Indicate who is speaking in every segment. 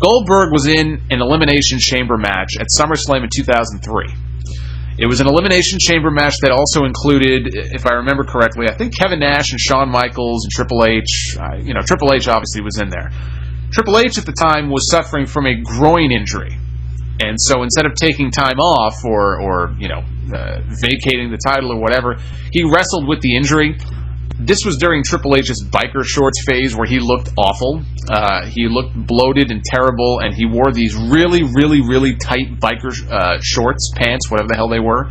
Speaker 1: Goldberg was in an Elimination Chamber match at SummerSlam in 2003. It was an Elimination Chamber match that also included, if I remember correctly, I think Kevin Nash and Shawn Michaels and Triple H. Triple H obviously was in there. Triple H at the time was suffering from a groin injury. And so instead of taking time off or vacating the title or whatever, he wrestled with the injury. This was during Triple H's biker shorts phase where he looked awful. He looked bloated and terrible, and he wore these really, really, really tight biker shorts, pants, whatever the hell they were.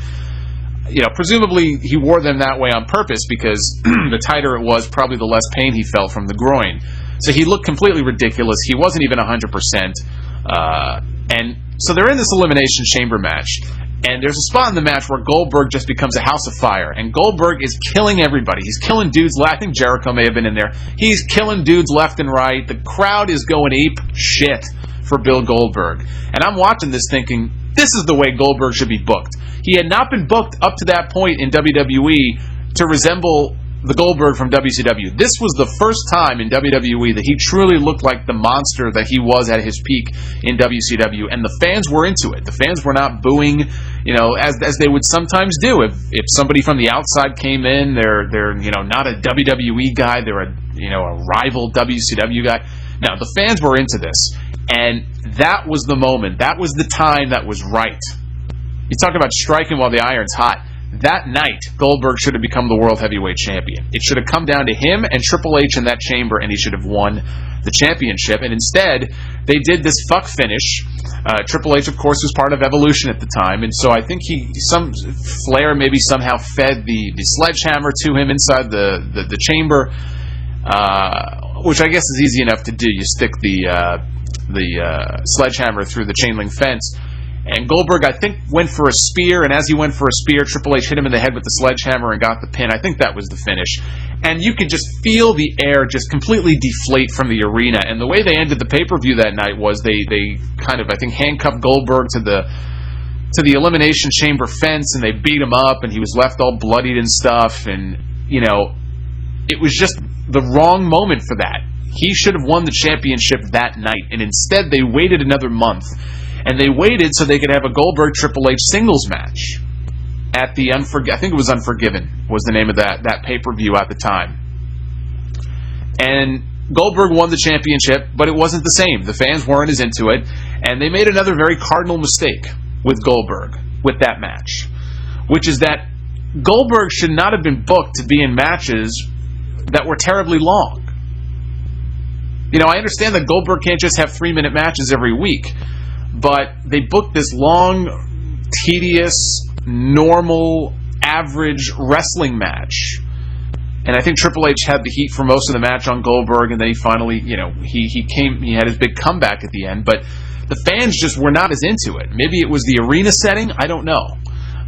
Speaker 1: Presumably he wore them that way on purpose because the tighter it was, probably the less pain he felt from the groin. So he looked completely ridiculous. He wasn't even 100%. And so they're in this Elimination Chamber match. And there's a spot in the match where Goldberg just becomes a house of fire. And Goldberg is killing everybody. He's killing dudes. I think Jericho may have been in there. He's killing dudes left and right. The crowd is going ape shit for Bill Goldberg. And I'm watching this thinking, this is the way Goldberg should be booked. He had not been booked up to that point in WWE to resemble the Goldberg from WCW. This was the first time in WWE that he truly looked like the monster that he was at his peak in WCW, and the fans were into it. The fans were not booing, as they would sometimes do. If somebody from the outside came in, they're not a WWE guy, they're a rival WCW guy. No, the fans were into this, and that was the moment. That was the time that was right. You talk about striking while the iron's hot. That night, Goldberg should have become the World Heavyweight Champion. It should have come down to him and Triple H in that chamber, and he should have won the championship. And instead, they did this fuck finish. Triple H, of course, was part of Evolution at the time, and so I think Flair maybe somehow fed the sledgehammer to him inside the chamber, which I guess is easy enough to do. You stick the sledgehammer through the chain link fence. And Goldberg, I think, went for a spear, and as he went for a spear, Triple H hit him in the head with the sledgehammer and got the pin. I think that was the finish. And you could just feel the air just completely deflate from the arena. And the way they ended the pay-per-view that night was they kind of, I think, handcuffed Goldberg to the Elimination Chamber fence, and they beat him up, and he was left all bloodied and stuff. And, it was just the wrong moment for that. He should have won the championship that night, and instead they waited another month. And they waited so they could have a Goldberg Triple H singles match at the I think it was Unforgiven was the name of that pay-per-view at the time. And Goldberg won the championship, but it wasn't the same. The fans weren't as into it, and they made another very cardinal mistake with Goldberg with that match, which is that Goldberg should not have been booked to be in matches that were terribly long. I understand that Goldberg can't just have 3-minute matches every week, but they booked this long, tedious, normal, average wrestling match. And I think Triple H had the heat for most of the match on Goldberg, and then he finally, he had his big comeback at the end, but the fans just were not as into it. Maybe it was the arena setting, I don't know.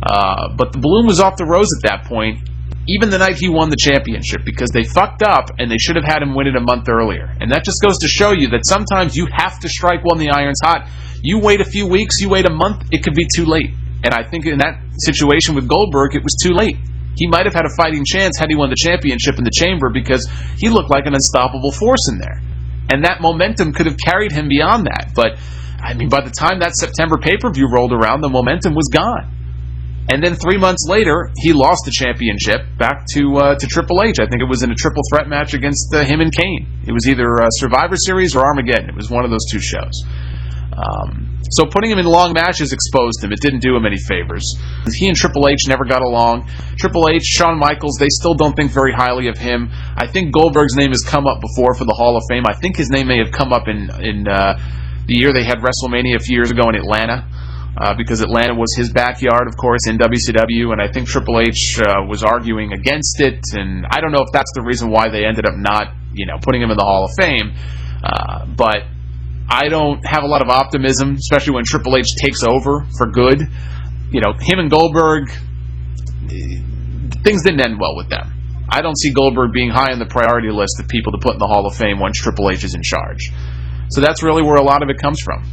Speaker 1: But the balloon was off the rose at that point, even the night he won the championship, because they fucked up and they should have had him win it a month earlier. And that just goes to show you that sometimes you have to strike while the iron's hot. You wait a few weeks, you wait a month, it could be too late. And I think in that situation with Goldberg, it was too late. He might have had a fighting chance had he won the championship in the chamber because he looked like an unstoppable force in there. And that momentum could have carried him beyond that. But, by the time that September pay-per-view rolled around, the momentum was gone. And then 3 months later, he lost the championship back to Triple H. I think it was in a triple threat match against him and Kane. It was either Survivor Series or Armageddon. It was one of those two shows. So putting him in long matches exposed him. It didn't do him any favors. He and Triple H never got along. Triple H, Shawn Michaels, they still don't think very highly of him. I think Goldberg's name has come up before for the Hall of Fame. I think his name may have come up in the year they had WrestleMania a few years ago in Atlanta. Because Atlanta was his backyard, of course, in WCW, and I think Triple H was arguing against it, and I don't know if that's the reason why they ended up not, putting him in the Hall of Fame, but I don't have a lot of optimism, especially when Triple H takes over for good. Him and Goldberg, things didn't end well with them. I don't see Goldberg being high on the priority list of people to put in the Hall of Fame once Triple H is in charge. So that's really where a lot of it comes from.